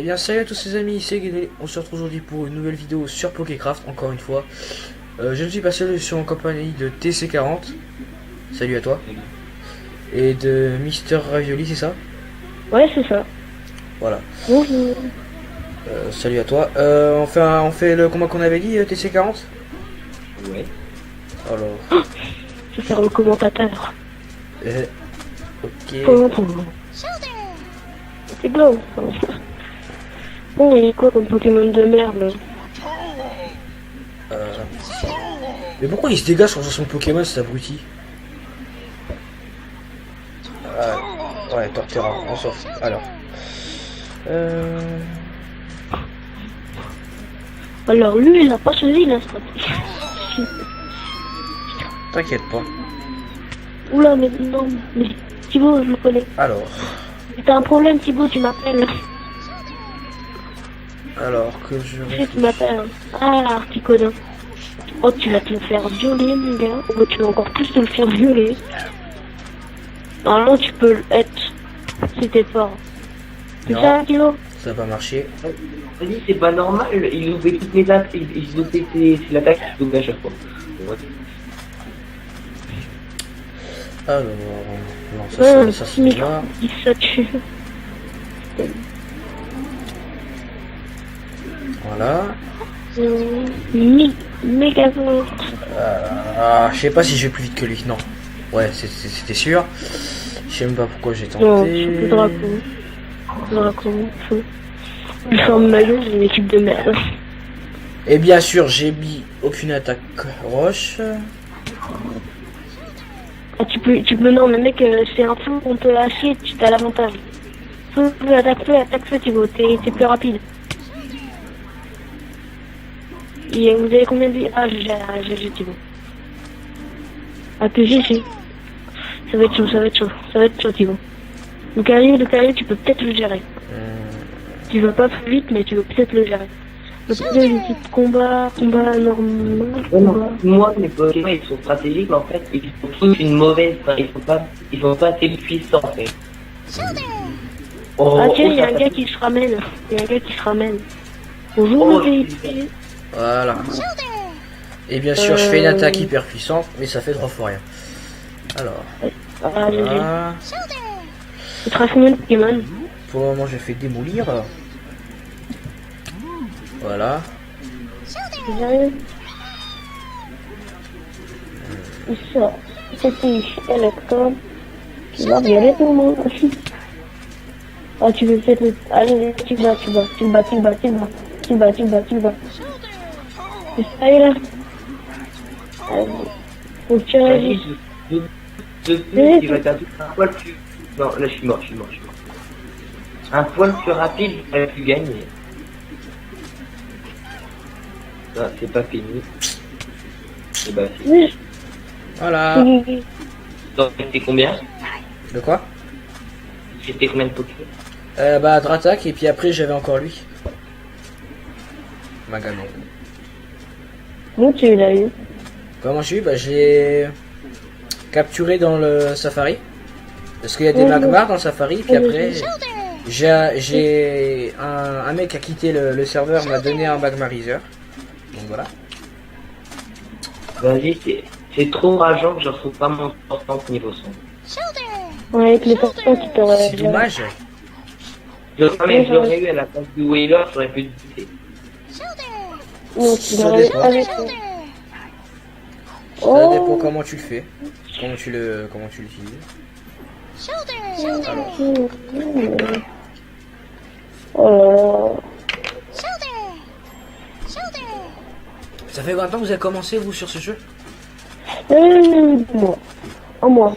bien salut à tous ces amis, c'est Guédé. On se retrouve aujourd'hui pour une nouvelle vidéo sur Pokécraft, encore une fois. Je ne suis pas seul, je suis en compagnie de TC40. Salut à toi. Et de Mister Ravioli, c'est ça? Ouais, c'est ça. Voilà. Bonjour. Salut à toi. On fait le combat qu'on avait dit, TC40. Ouais. Alors. Je vais faire le commentateur. Ok. C'est bon. Bon, il est quoi comme Pokémon de merde? Mais pourquoi il se dégage quand on son Pokémon, cet abruti? Ouais, Torterra, on s'en fout. Alors. Alors lui, il a pas choisi la stratégie. T'inquiète pas. Oula, mais non, mais Thibaut, je le connais. Alors. Si t'as un problème, Thibaut, tu m'appelles. Alors que je Tu sais, tu m'appelles. Ah, Articodin. Oh, tu vas te le faire violer, mon gars. Ou tu vas encore plus te le faire violer. Normalement, tu peux être si t'es fort. C'est Non. ça, Thibaut? Ça va pas marcher. Vas-y, c'est pas normal, il loupait toutes mes attaques, il loupait l'attaque qu'il loupait à chaque fois. Ouais. Alors, non, ça c'est là. Dis ça tue. Voilà. Méga fort. Je sais pas si je vais plus vite que lui. Non. Ouais, c'était sûr. Je sais même pas pourquoi j'ai Non, tenté. c'est Draco. Draco, fou. Il forme ma gueule, j'ai une équipe de merde. Et bien sûr, j'ai mis aucune attaque roche. Ah, tu peux, non, mais mec, c'est un feu contre acier, tu as l'avantage. Feu, attaque feu, Thibaut, t'es plus rapide. Et vous avez combien de vie? Ah, j'ai Thibaut. Ah, que j'ai. Ça va être chaud, Thibaut. Le carré, tu peux peut-être le gérer. Tu vas pas plus vite, mais tu veux peut-être le gérer. Le premier, c'est combat normal. Ouais, non, moi, mes Pokémon, ils sont stratégiques, mais en fait, ils sont tous une mauvaise, enfin, ils sont pas assez puissants, en fait. Oh, Ah tiens, il y a ça un gars qui se ramène. Bonjour, le VIP. Voilà. Et bien sûr, je fais une attaque hyper puissante, mais ça fait 3 fois rien. Alors. Ah, Voilà. tu te combien de Pokémon? Pour le moment, je fais démolir. Voilà. Il sort. C'était Electron. Tu vas violer tout le monde. Ah, tu veux peut-être le... Allez, tu bats. C'est ça, là. Faut que tu réagisses. De plus, il va être un poil plus... Non, là, je suis mort. Un poil plus rapide, il va plus gagner. Ah, c'est pas fini. Et bah, si. Oui. Voilà. Donc, c'était combien? De quoi? C'était combien de Pokémon? Bah, Dratak, et puis après, j'avais encore lui. Maganon. Où tu l'as eu? Comment j'ai eu? Bah, je l'ai capturé dans le Safari. Parce qu'il y a des Magmars dans le Safari, puis après, j'ai un mec qui a quitté le serveur, m'a donné un Magmarizer. Donc voilà. Vas-y, c'est trop rageant que je retrouve pas mon portante niveau son. Ouais, avec les portants qui t'auraient... C'est dommage. Mais je l'aurais eu à la place du Whaler, j'aurais pu le buter. Non, tu Ça l'aurais dépend. avec... Ça Oh. dépend comment tu le fais. Comment tu l'utilises. Alors. Oh Ça fait combien de temps que vous avez commencé, vous, sur ce jeu? moi. En moi.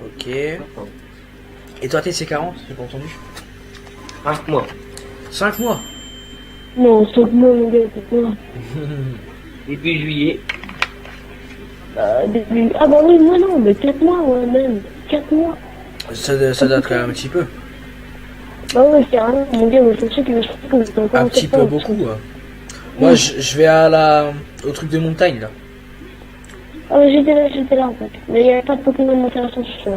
Ok. Et toi, TC40, j'ai pas entendu. 5 mois. 5 mois. Non, saute-moi, mon gars, saute-moi. Début juillet. Début... Ah bah oui, moi non, mais 4 mois, ouais, même. 4 mois. Ça date quand même un petit peu. Bah ouais, c'est rien, mon gars, mais je sais que c'est encore Un en petit peu septembre. beaucoup. Moi, je vais au truc de montagne, là. Ah ouais, j'étais là en fait. Mais il n'y avait pas de Pokémon intéressant sur ça.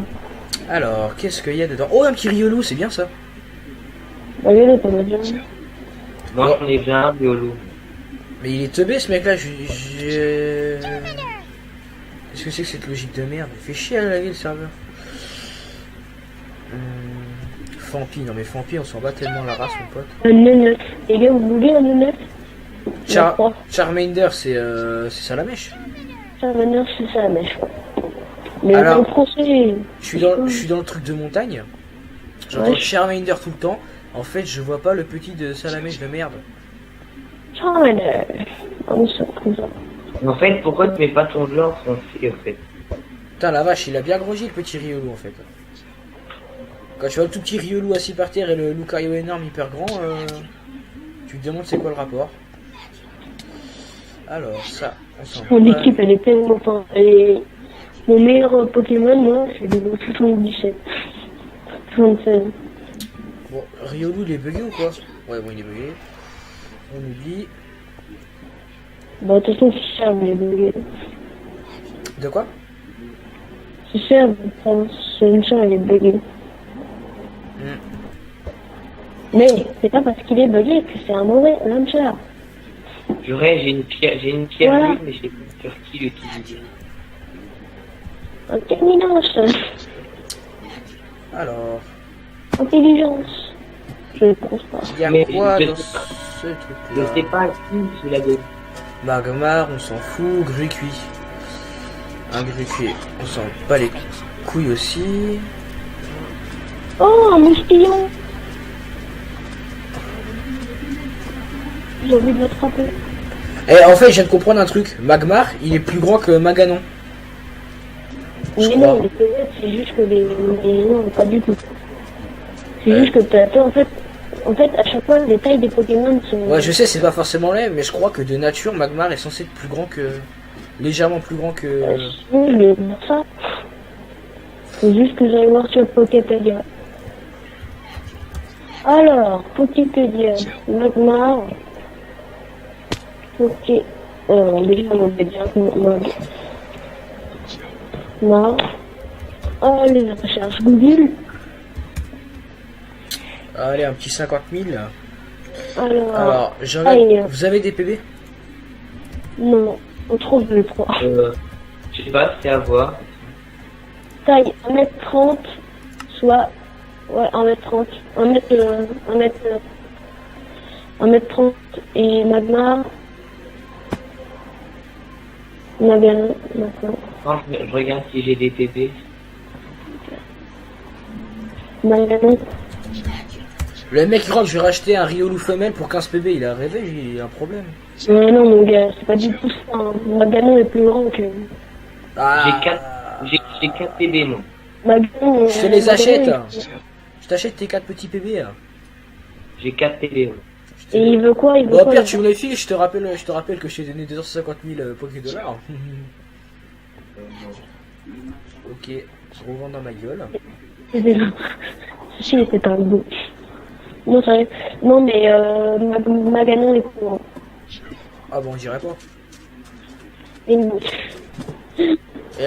Alors, qu'est-ce qu'il y a dedans? Oh, un petit Riolu, c'est bien ça. Bah, regardez, t'en as déjà un. Moi, j'en ai déjà un, Riolo. Mais il est teubé ce mec là, Qu'est-ce que c'est que cette logique de merde? Il fait chier à laguer le serveur. Fampi, non mais Fampi on s'en bat tellement la race mon pote. Un neuneu. Les gars, vous voulez un neuneu? Charmander c'est Salamèche. Charmander, c'est ça la mèche. Mais Alors, en français... Je suis dans le truc de montagne. J'entends Ouais. Charmander tout le temps. En fait je vois pas le petit de Salamèche de merde. Charmander. Comme ça, comme ça. En fait, pourquoi tu mets pas ton jeu en français, en fait? Putain la vache, il a bien grossi le petit Riolu en fait. Quand tu vois le tout petit Riolu assis par terre et le Lucario énorme hyper grand, tu te demandes c'est quoi le rapport. Alors ça, on s'en Mon va. équipe, elle est tellement forte. Mon meilleur Pokémon, moi, c'est le 77. 76. Bon, Riolu il est bugué ou quoi? Ouais bon il est bugué. On oublie. Bah, de toute façon, c'est cher, mais il est bugué. De quoi? C'est cher, c'est une cher, il est bugué. Mais c'est pas parce qu'il est bugué que c'est un mauvais launcher. J'ai une pierre Voilà. lune, mais je sais pas sur qui l'utiliser. Intelligence. Alors, Intelligence. Je ne pense pas. il y a Mais quoi je dans sais ce truc Je là? sais pas qui je la donne. Magmar, on s'en fout. Grucuit. Un Grucuit, on s'en bat les couilles aussi. Oh, un moustillon. J'ai envie de l'attraper. Et en fait, je viens de comprendre un truc. Magmar, il est plus grand que Maganon. Je Mais crois. non, les PV, c'est juste que non, pas du tout. C'est juste que t'as, en fait, à chaque fois, les tailles des Pokémon sont... Ouais, je sais, c'est pas forcément laid, mais je crois que de nature, Magmar est censé être plus grand que... légèrement plus grand que... Oui, je vais dire ça. Faut juste que j'aille voir sur Poképédia. Alors, Poképédia, Magmar... Ok. Déjà, on va dire Magmar... Oh, les recherches Google. Allez, un petit 50 000. Alors, Alors, aïe. vous avez des PB? Non, on trouve le 3. Je sais pas, c'est à voir. Taille 1m30, soit... Ouais, 1m30. 1m30 et Magmar... Maganon, maintenant. Quand je regarde si j'ai des TP. Maganon. Le mec il croit que je vais racheter un Riolu femelle pour 15 PB, il a rêvé, il a un problème. Non, mon gars, c'est pas du tout ça. Hein. Maganon est plus grand que... Ah, J'ai 4 TP, moi. Maganon... je te les achète. Maganon, Je t'achète tes 4 petits PB. J'ai 4 TP, moi. Et il veut quoi? Il veut Bon, au quoi pire, le tu me les files, je te rappelle que je t'ai donné 250 000 Poké dollars. Ok, je revends dans ma gueule. Si, c'est un beau. Non, sérieux. Non, mais Maganon est plus grand. Ah bon, j'irai pas. Et nous. Et,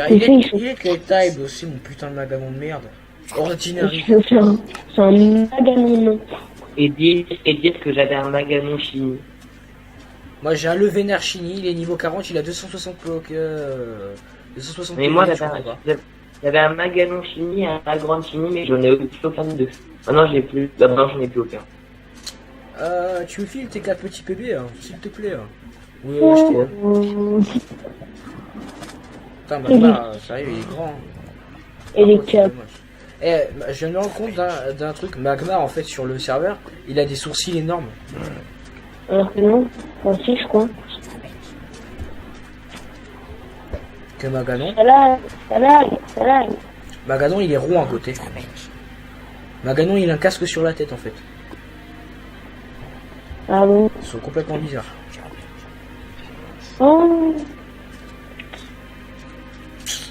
il est quelle taille aussi, mon putain de Maganon de merde. Ordinary. C'est un Maganon, non. Et dire que j'avais un Maganon chimie. Moi j'ai un Levener Shiny, il est niveau 40, il a 260 Poké. 260 Mais moi, PB, je comprends pas. j'avais un Maganon chimie, un Grande chimie, mais j'en ai aucun de deux. Ah non, j'ai plus. Ah non, j'en ai plus aucun. Tu me files tes 4 petits PB, hein, s'il te plaît. Hein. Oui, Putain, Magmar, sérieux, il est grand. Et les Ah, c'est câbles. dommage. Je viens de me rendre compte d'un truc. Magmar, en fait, sur le serveur, il a des sourcils énormes. Alors que non. Enfin, si, je crois. Que Maganon. Ça lag. Maganon, il est rond à côté. Maganon, il a un casque sur la tête, en fait. Ah bon. Ils sont complètement bizarres. Oh.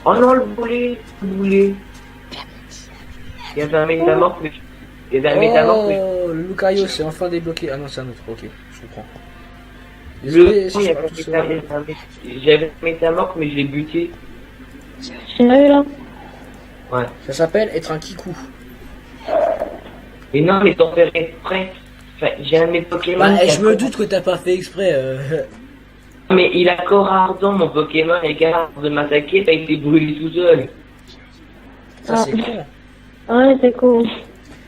Oh non, le boulet. Il y avait un métamorphe, mais... Oh, le Lucario, c'est enfin débloqué. Ah non, c'est un autre. Ok, je comprends. Désolé, si je parle tout seul. J'avais un métamorphe, mais je l'ai buté. Sérieux, là? Ouais. Ça s'appelle être un kikou. Mais non, mais t'en fais exprès. Enfin, j'ai un de mes Pokémon. Bah, qui a je me corps- doute que t'as pas fait exprès. Mais il a corps ardent, mon Pokémon, et garde de m'attaquer, bah, il s'est brûlé tout seul. Ça, c'est con. Ouais, c'est con.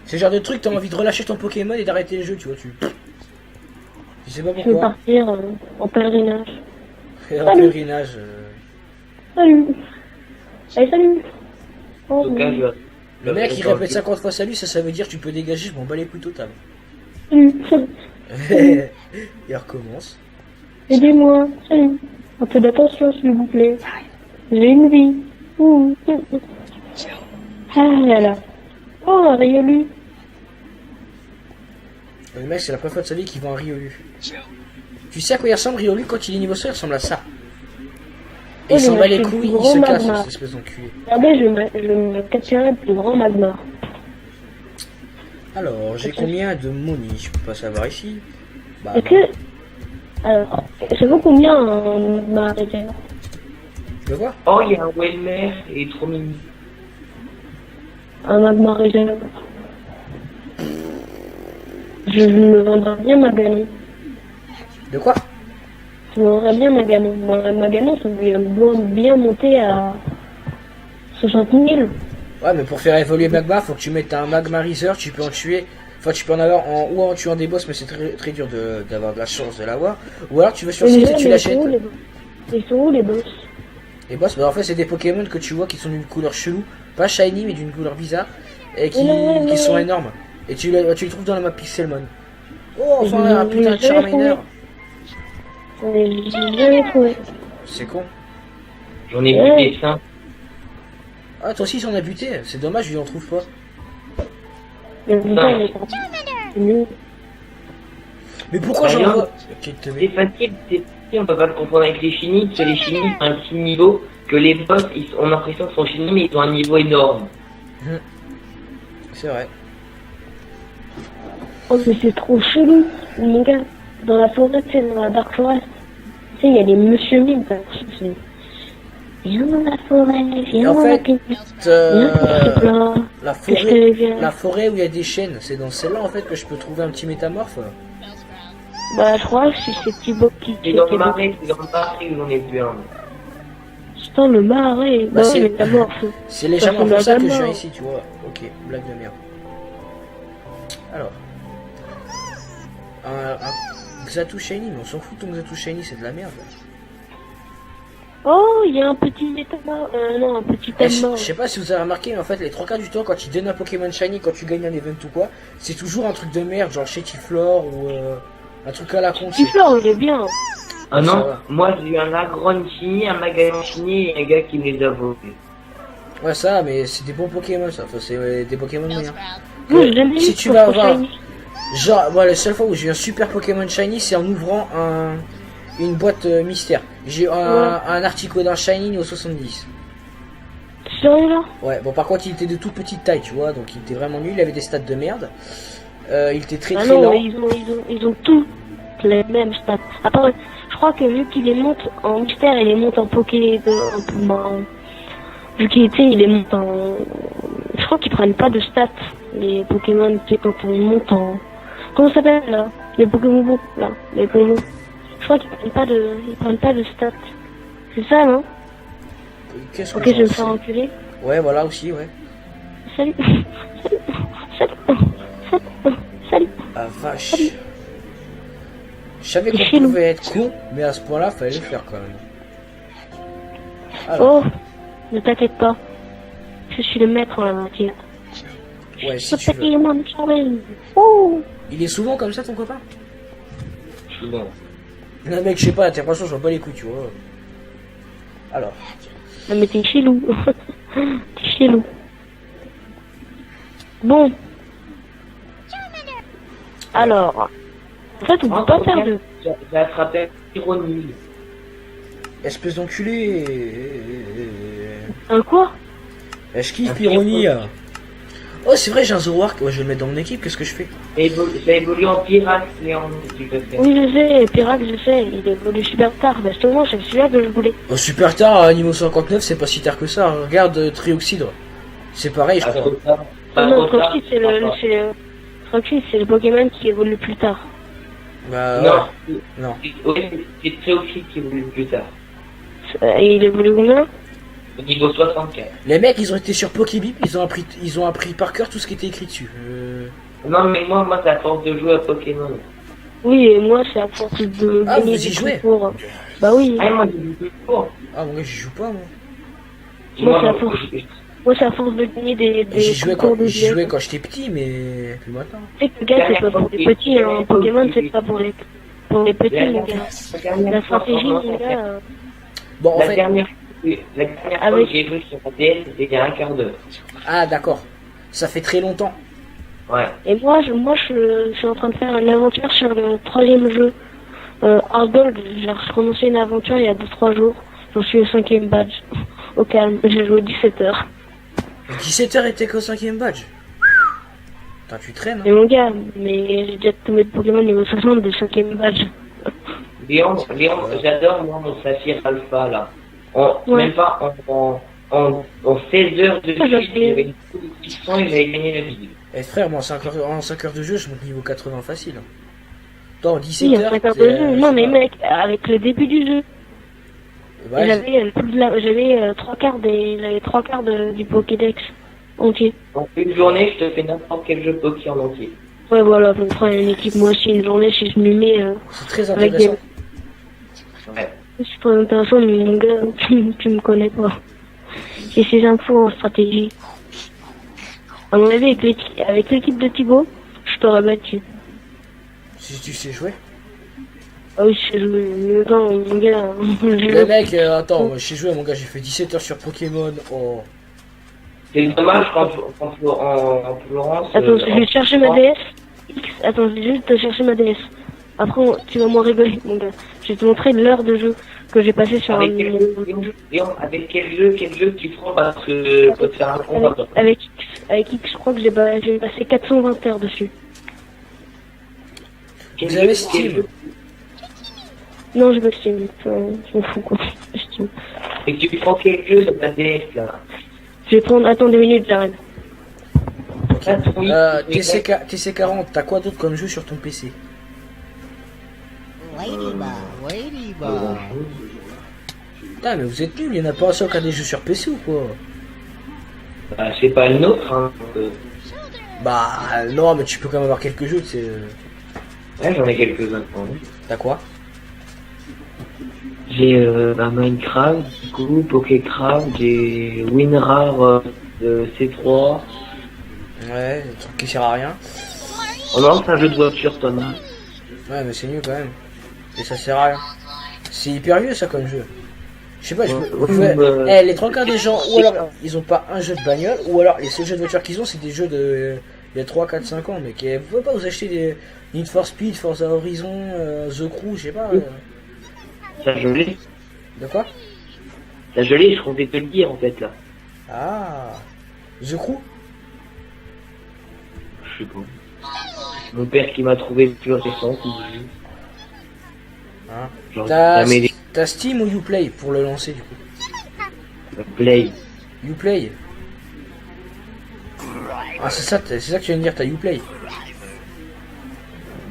C'est le genre de truc, t'as envie de relâcher ton Pokémon et d'arrêter le jeu, tu vois. Tu sais pas Je veux pourquoi. partir en pèlerinage. Et en pèlerinage. Salut. Allez, salut. En Oh, tout cas, je... Le mec, il répète 50 fois salut, ça veut dire tu peux dégager, je m'en bats les couilles total. salut. Il recommence. Aidez-moi. Salut. Un peu d'attention, s'il vous plaît. J'ai une vie. Ouh. Ah là là. Oh, un Riolu. Le mec, c'est la première fois de sa vie qu'il vend un Riolu. Tu sais à quoi il ressemble, Riolu, quand il est niveau 100, il ressemble à ça. Et Oh, il s'en mais bat c'est les le couilles, plus il gros se casse, magma. cette espèce d'enculé. Regardez, je vais me capturer le plus grand magma. Alors, j'ai combien de money? Je peux pas savoir ici. Bah, Est-ce que... Alors, ça vaut combien un magma réserve? tu veux voir? Oh, il y a un Welmer, il est trop mignon. Un magma réserve. Je me vendrais bien ma ganon. De quoi? Je me vendrais bien ma ganon. Ma ganon, ça doit bien monter à 60 000. Ouais, mais pour faire évoluer Magma, faut que tu mettes un Magmarizer, tu peux en tuer. Enfin, tu peux en avoir ou en tuant des boss, mais c'est très dur d'avoir de la chance de l'avoir. Ou alors tu vas sur Mais site déjà, et tu mais l'achètes. Ils sont où les boss? Les boss, bah en fait, c'est des Pokémon que tu vois qui sont d'une couleur chelou, pas shiny, mais d'une couleur bizarre, et qui Ouais. sont énormes. Et tu les trouves dans la map Pixelmon. Oh, enfin, Je un putain de l'ai jamais Charmander. J'ai jamais trouvé. C'est con. J'en ai Ouais. vu des seins. Ah, toi aussi, ils en a buté. C'est dommage, je lui en trouve pas. Le putain, il est parti. C'est nul. Mais pourquoi Bah, j'en non. vois Ok, te C'est mets. facile, on peut pas le confondre avec les chinis, parce que les chinis ont un petit niveau, que les boss, on a l'impression qu'ils sont chinis, mais ils ont un niveau énorme. C'est vrai. Oh, mais c'est trop chelou, mon gars. Dans la forêt, tu sais, dans la Dark Forest, tu sais, il y a les Monsieur Mime, ça. C'est... Viens dans la forêt, Et viens en dans fait, la pièce. Euh, Viens, la je te forêt, viens. la forêt où il y a des chênes, c'est dans celle-là en fait que je peux trouver un petit métamorphe. Bah, je crois que c'est ces petits bocs qui... C'est dans le marais, où j'en ai vu un. Putain, le marais. Bah, Bah, c'est- ouais, mais d'abord, faut... C'est légèrement Ça pour ça que je ressemble à viens la ici, tu vois. Ok, blague de merde. Alors. Un Xatu Shiny, mais on s'en fout de ton Xatu Shiny, c'est de la merde. Oh, il y a un petit métamor... non, un petit Eh, je tamor. sais pas si vous avez remarqué, mais en fait, les 3 quarts du temps, quand ils donnent un Pokémon Shiny, quand tu gagnes un event ou quoi, c'est toujours un truc de merde, genre Chetiflore ou un truc à la con. tu sais. Tiflor, il est bien. Ah Ça non, va. moi j'ai eu un Agron chini, un Magalan chini et un gars qui me les a volés. Ouais, ça, mais c'est des bons Pokémon, ça. Enfin, c'est des Pokémon moyens. Moi, j'ai jamais Si eu tu de vas Pokémon avoir- Shiny. Genre, moi, la seule fois où j'ai eu un super Pokémon Shiny, c'est en ouvrant une boîte mystère. J'ai eu un Articodin Shiny au 70. Sérieux, là? Ouais, bon, par contre, il était de toute petite taille, tu vois, donc il était vraiment nul, il avait des stats de merde. Il était très Ah très non, lent. mais ils ont tous les mêmes stats. Attends, je crois que vu qu'il les monte en mystère, il les monte en poké... vu qu'il était, il les monte en... Je crois qu'ils prennent pas de stats, les Pokémon, tu sais, quand on monte en... Comment ça s'appelle, là? Les Pokémon, là, les Pokémon. Je crois qu'ils prennent pas de stats. C'est ça, non? Qu'est-ce que Ok, je vais me j'en faire sais enculer. Ouais, voilà aussi, ouais. Salut. Salut. Ah vache. Je savais C'est qu'on chelou. pouvait être con, mais à ce point-là, fallait le faire quand même. Alors, Oh, ne t'inquiète pas. Je suis le maître en la matière. ouais, si tu veux. Pokémon Challenge. Oh. Il est souvent comme ça, ton copain? Je suis bon. Non, mec, je sais pas, t'as l'impression que je vois pas les couilles, tu vois. Alors, Non mais t'es chelou. T'es chelou. Bon. Alors. En fait, on peut pas faire de... J'ai attrapé un Pyronil. espèce d'enculé. Un quoi? Je kiffe Un Pyrrhony. Oh, c'est vrai, j'ai un Zoroark. Ouais, je vais le mettre dans mon équipe, qu'est-ce que je fais? Ça évolue en pirate, Léon, tu peux faire. Oui, je sais, Pirac, je sais. Il évolue super tard. Bah, justement, c'est celui-là que je voulais. Oh, super tard, à niveau 59, c'est pas si tard que ça. Regarde Trioxydre. C'est pareil, je Pas crois. trop tard. Pas non, trop tard. Troxy, c'est le... Roxy, c'est le Pokémon qui évolue plus tard. Bah, Non, ouais. Non. c'est Tréophile qui voulait plus tard. Et il évolue combien? Au niveau 64. Les mecs, ils ont été sur Pokébip, ils ont appris par cœur tout ce qui était écrit dessus. Non, mais moi, c'est à force de jouer à Pokémon. Oui, et moi, c'est à force de Ah, gagner vous y des jouez? concours. Bah oui. Ah, moi, j'ai joué toujours. Ah, mon gars, j'y joue pas, moi. Moi, c'est à force. Moi, c'est à force de gagner J'y des jouais concours de j'y jouais GF. quand j'étais petit, mais plus maintenant. Tu sais que, gars, c'est pas pour les petits, hein. Pokémon, c'est pas pour les petits, mon gars. La stratégie, mon gars. Bon, en La fait. dernière fois Avec- que j'ai joué sur ADS, c'était il y a un quart d'heure. Ah, d'accord. Ça fait très longtemps. Ouais. Et moi, je suis en train de faire une aventure sur le 3e jeu. Hard Gold, j'ai recommencé une aventure il y a 2-3 jours. J'en suis au 5e badge. Au calme, j'ai joué 17 heures. 17h était qu'au 5ème badge. Putain, tu traînes, Et hein. mon gars, mais j'ai déjà tombé de Pokémon niveau 60 du 5e badge. Léon, j'adore moi mon Saphir Alpha là. Ouais. Même pas en 16 heures de Ah, j'ai suite, j'avais une compétition et j'avais gagné la vidéo. Eh frère, moi en 5 heures de jeu, je monte niveau 80 facile. Attends, Oui, 17 il y a heures. 5 heures de jeu. Non, mais mec, avec le début du jeu, Ouais, j'avais 3 quarts du Pokédex entier. En une journée, je te fais n'importe quel jeu Poké en entier. Ouais, voilà, je me prends une équipe, moi aussi, une journée, si je m'y mets. c'est très avec intéressant. Ouais. C'est pas intéressant, mais mon gars, tu me connais pas. J'ai ces infos en stratégie. À mon avis, avec l'équipe de Thibaut, je t'aurais battu. Si tu sais jouer. Ah oui, je sais jouer. Mais non, mon gars, Les mecs, attends, moi j'ai joué, mon gars, j'ai fait 17 heures sur Pokémon. Oh. C'est dommage qu'en Florence. Attends, je vais chercher ma DS. Attends, je vais juste te chercher ma DS. Après, tu vas moins rigoler, mon gars. Je vais te montrer l'heure de jeu que j'ai passé sur Avec avec quel jeu tu prends parce que faut te faire un combat. avec X, je crois que j'ai passé 420 heures dessus. Vous avez Steam? Non, j'ai pas Steam. Je m'en fous, quoi. Steam. Et tu prends quel jeu sur ta DS là? Je vais prendre... Attends 2 minutes, j'arrive. TC40, t'as quoi d'autre comme jeu sur ton PC? Putain, mais vous êtes nuls, y'en a pas un seul qui a des jeux sur PC ou quoi? Bah, c'est pas une autre, hein. Bah non, mais tu peux quand même avoir quelques jeux, tu sais. Ouais, j'en ai quelques-uns. T'as quoi? J'ai Minecraft, du coup, Pokécraft, j'ai WinRAR C3. Ouais, des trucs qui servent à rien. Oh non, c'est un jeu de voiture, Thomas. Ouais, mais c'est mieux quand même. Et ça sert à rien. C'est hyper vieux ça comme jeu. Je sais pas, les 3 quarts des gens, ou alors ils ont pas un jeu de bagnole, ou alors les seuls jeux de voiture qu'ils ont, c'est des jeux de il y a 3, 4, 5 ans. Mais vous pouvez pas vous acheter des Need for Speed, Forza Horizon, The Crew, je sais pas. Ça, je l'ai. De quoi? Ça, je l'ai, je comptais te le dire en fait là. Ah, The Crew? Je sais pas. Mon père qui m'a trouvé le plus récent. Hein? Genre, jamais des T'as Steam ou Uplay pour le lancer du coup? play. Uplay? Ah, c'est ça que tu viens de dire, t'as Uplay.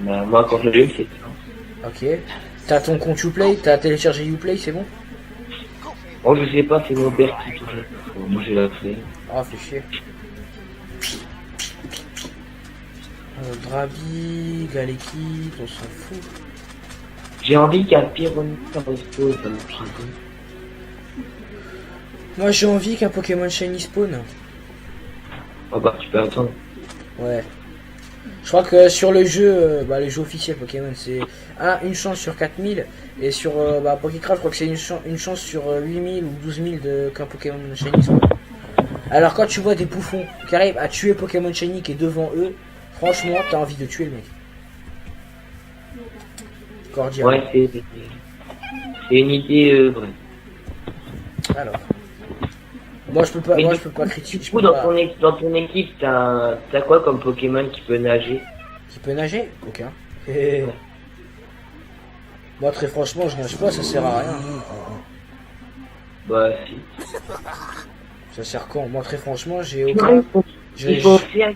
Bah, moi, quand je l'ai eu, c'est ça. Ok. T'as ton compte Uplay, t'as téléchargé Uplay, c'est bon? Oh, je sais pas, c'est mon père qui touche. Moi, j'ai la clé. Ah, fait chier. Drabi, Galeki, on s'en fout. J'ai envie qu'un Pyronita respawn, ça me trinque. Moi j'ai envie qu'un Pokémon Shiny spawn. Oh bah, tu peux attendre. Ouais. Je crois que sur le jeu, le jeu officiel Pokémon, c'est une chance sur 4000. Et sur Pokécraft, je crois que c'est une chance sur 8000 ou 12000 qu'un Pokémon Shiny spawn. Alors quand tu vois des bouffons qui arrivent à tuer Pokémon Shiny qui est devant eux, franchement, t'as envie de tuer le mec. Cordial. Ouais, c'est une idée vraie. Alors. Moi je peux pas critiquer. Du coup, dans ton équipe, t'as quoi comme Pokémon qui peut nager? Qui peut nager? Aucun. Moi très franchement je nage pas, ça sert à rien. Bah si. Ça sert quand? Moi très franchement j'ai Il aucun. faut faire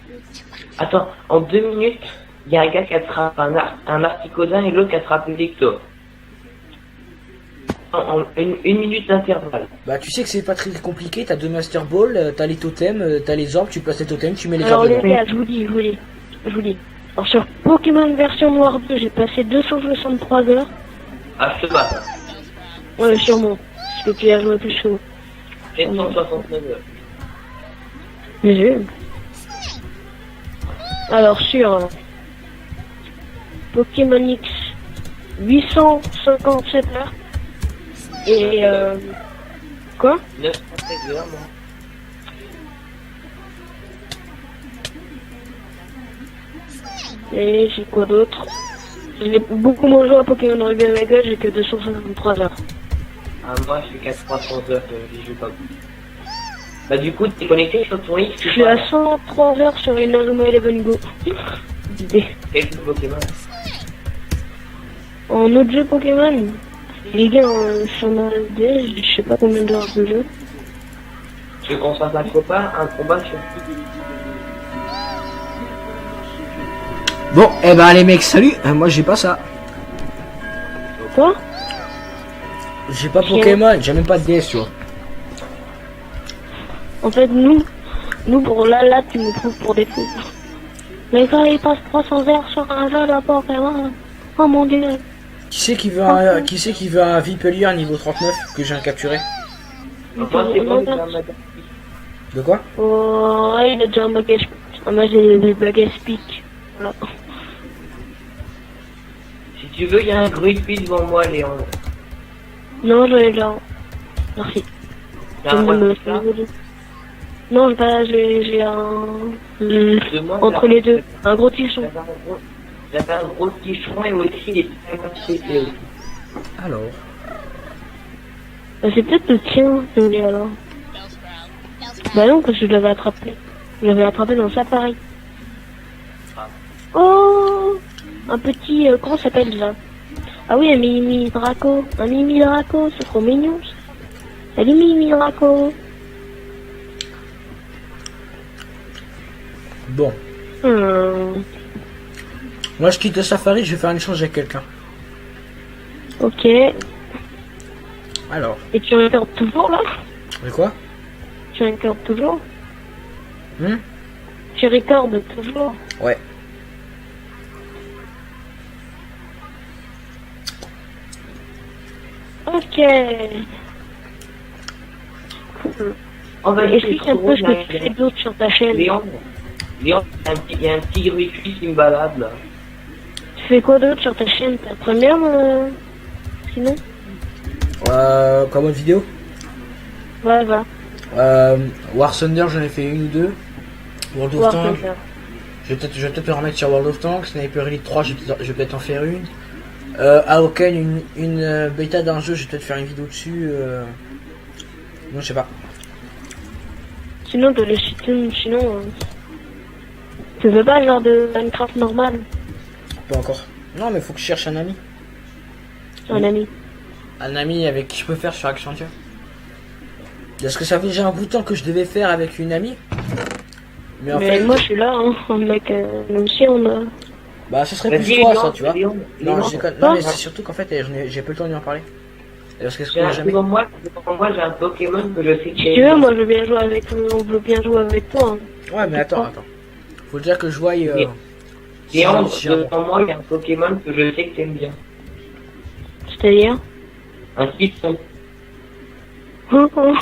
Attends, en 2 minutes, il y a un gars qui attrape un Articodin et l'autre qui attrape une Victor. En une minute d'intervalle. Bah tu sais que c'est pas très compliqué, t'as 2 Master Ball, t'as les totems, t'as les orbes, tu places les totems, tu mets les Alors orbes les dedans. gars, je vous dis. Alors sur Pokémon version Noir 2, j'ai passé 263 heures. Ah, je te bats. Ouais, sûrement. Parce que tu as joué plus chaud. 769 heures. Mais j'ai eu. Alors sur Pokémon X, 857 heures. Et quoi? 913 heures, moi. Et j'ai quoi d'autre? J'ai beaucoup moins joué à Pokémon Ruby Omega, j'ai que 263 heures. Ah, moi, je suis qu'à 300 heures que j'y joue pas. Bah, du coup, t'es connecté sur ton X, Je suis à 103 heures sur une Inazuma Eleven Go. Quel Pokémon? En autre jeu Pokémon, les gars, sur ma SD, je sais pas combien d'heures de jeu. Tu veux qu'on se fasse un combat sur... Bon, eh ben les mecs, salut. Moi j'ai pas ça. Quoi? J'ai pas Pokémon, j'ai même pas de DS, tu vois. En fait, nous pour là, tu me trouves pour des fous. Les gars, ils passent 300 heures sur un jeu de Pokémon. Oh mon dieu. Qui c'est qui veut un Vipelier niveau 39 que j'ai capturé? Moi, c'est bon, déjà, madame. De quoi? Oh, il a déjà un bagage. Moi, j'ai des bagages piques. Voilà. Si tu veux, il y a un Grumpy devant moi, Léon. Non, je l'ai là. Merci. Il y a un roi là. Non, j'ai un... Demande entre là. les deux, un gros tichon. J'avais un gros tichon et aussi des petits aussi. Alors. Bah, c'est peut-être le tien, celui alors. Bah non, parce que je l'avais attrapé. Je l'avais attrapé dans le safari. Oh, un petit... comment ça s'appelle ça? Ah oui, un Mimi Draco. Un Mimi Draco, c'est trop mignon. Salut Mimi Draco. Bon. Moi je quitte le safari, je vais faire un échange avec quelqu'un. Ok. Alors. Et tu regardes toujours là? De quoi? Tu regardes toujours? Hmm? Tu recordes toujours? Ouais. Ok. Cool. On va Explique un peu ce que tu fais d'autre sur ta chaîne. Léon, il y a un petit Grumpy qui me balade là. Tu fais quoi d'autre sur ta chaîne? Ta première sinon? Comme autre vidéo? Ouais, voilà. War Thunder, j'en ai fait une ou deux. World of Tanks, je vais peut-être me remettre sur World of Tanks. Sniper Elite 3, je vais peut-être en faire une. Aoken, une bêta d'un jeu, je vais peut-être faire une vidéo dessus. Non, je sais pas. Sinon, de le sinon, tu veux pas genre de Minecraft normal? Pas encore. Non, mais faut que je cherche un ami. Un ami. Un ami avec qui je peux faire sur Accenture. Parce que ça fait déjà un bout de temps que je devais faire avec une amie. Mais en fait. Moi, je suis là, hein, mec. Nous aussi, on a. Bah, ce serait plus toi, ça, tu vois. Non, je déconne. Non, mais c'est surtout qu'en fait, j'ai peu le temps de lui en parler. Parce que Devant moi, j'ai un Pokémon que je sais que Si tu veux, moi, je veux bien jouer avec on veut bien jouer avec toi. Hein. Ouais, mais attends. Faut dire que je voie. Léon, devant moi, il y a un Pokémon que je sais que t'aimes bien. C'est-à-dire? Un Python. Oh, oh.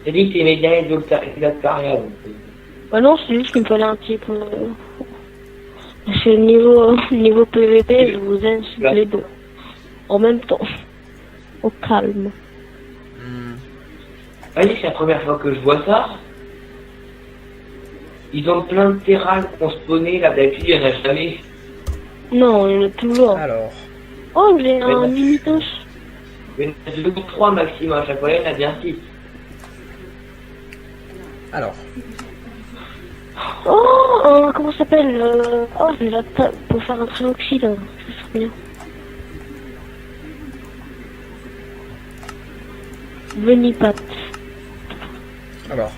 J'ai dit que t'aimais bien les Octaria. Bah non, c'est juste qu'il me fallait un type. C'est niveau PVP, je vous aime les deux. En même temps. Au calme. Vas-y, c'est la première fois que je vois ça. Ils ont plein de terrales qu'on spawnait, là, d'habitude, il n'y en a jamais. Non, il y en a toujours. Alors. Oh, j'ai un Mimitos. Il y en a 2 ou 3 maximum, à chaque fois, il y en a bien 6. Alors. Oh, comment ça s'appelle oh, je vais pour faire un trioxyde. C'est bien. Venipat. Alors.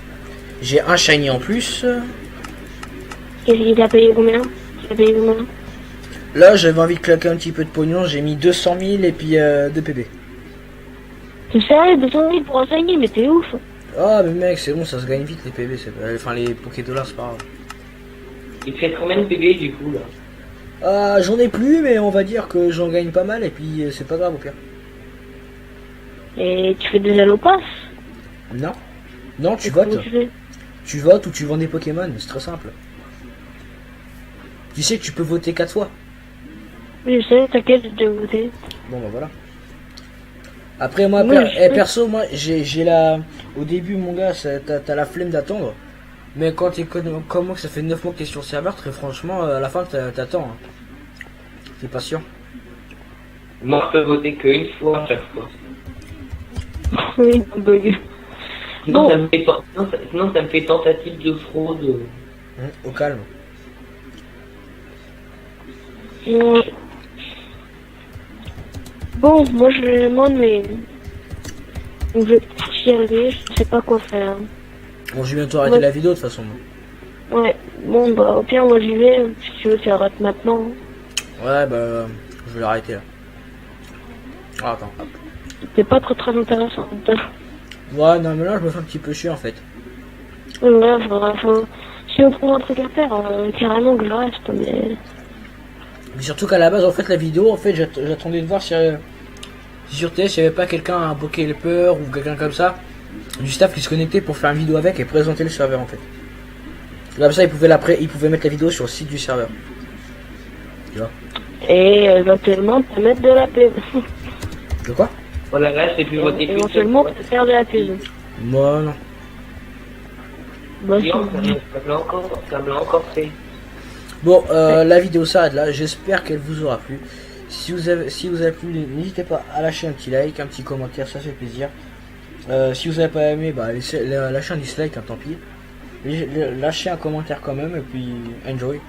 J'ai un shiny en plus. Il a payé combien? Il a payé combien? Là, j'avais envie de claquer un petit peu de pognon, j'ai mis 200 000 et puis 2 PB. T'es sérieux? 200 000 pour un 5 mais t'es ouf. Ah, mais mec, c'est bon, ça se gagne vite les PB, enfin les Poké Dollars, c'est pas grave. Il fait combien de PB du coup là? Ah, j'en ai plus, mais on va dire que j'en gagne pas mal et puis c'est pas grave au pire. Et tu fais des allopasses? Non. Non, tu Et votes. comment tu fais? Tu votes ou tu vends des Pokémon, c'est très simple. Tu sais que tu peux voter 4 fois. Oui, je sais, t'inquiète, j'ai déjà voté. Bon bah voilà. Après moi, Oui, je sais. perso, moi j'ai la... Au début mon gars, t'as la flemme d'attendre. Mais quand t'es comme moi, que ça fait 9 mois que t'es sur le serveur, très franchement, à la fin t'attends. Hein. T'es patient. Moi je peux voter qu'une fois à chaque fois. Oui, un bug. Sinon, Bon. sinon ça me fait tentative de fraude. Au calme. Bon, moi je me demande, mais. Je vais y arriver, je sais pas quoi faire. Bon, j'ai bientôt arrêté Ouais. la vidéo de toute façon. Ouais, bon, bah, au pire, moi j'y vais. Si tu veux, tu arrêtes maintenant. Ouais, bah, je vais l'arrêter là. Ah, attends, hop. C'est pas très très intéressant. Ouais, non, mais là, je me fais un petit peu chier en fait. Ouais, faut... Si on trouve un truc à faire, carrément que je reste, mais. Mais surtout qu'à la base, en fait, la vidéo, en fait, j'attendais de voir si sur TS, il n'y avait pas quelqu'un, un Pokéhelper ou quelqu'un comme ça, du staff qui se connectait pour faire une vidéo avec et présenter le serveur en fait. Comme ça, il pouvait mettre la vidéo sur le site du serveur. Tu vois? Et éventuellement, te mettre de la pub. De quoi? Voilà, là j'ai pu voter qu'une seule Éventuellement, fois. te faire de la pub. Moi, non. Bah, Sinon, si. ça me l'a encore fait. Bon, la vidéo s'arrête là. J'espère qu'elle vous aura plu. Si vous avez plu, n'hésitez pas à lâcher un petit like, un petit commentaire, ça fait plaisir. Si vous n'avez pas aimé, bah lâchez un dislike, hein, tant pis. Lâchez un commentaire quand même et puis enjoy.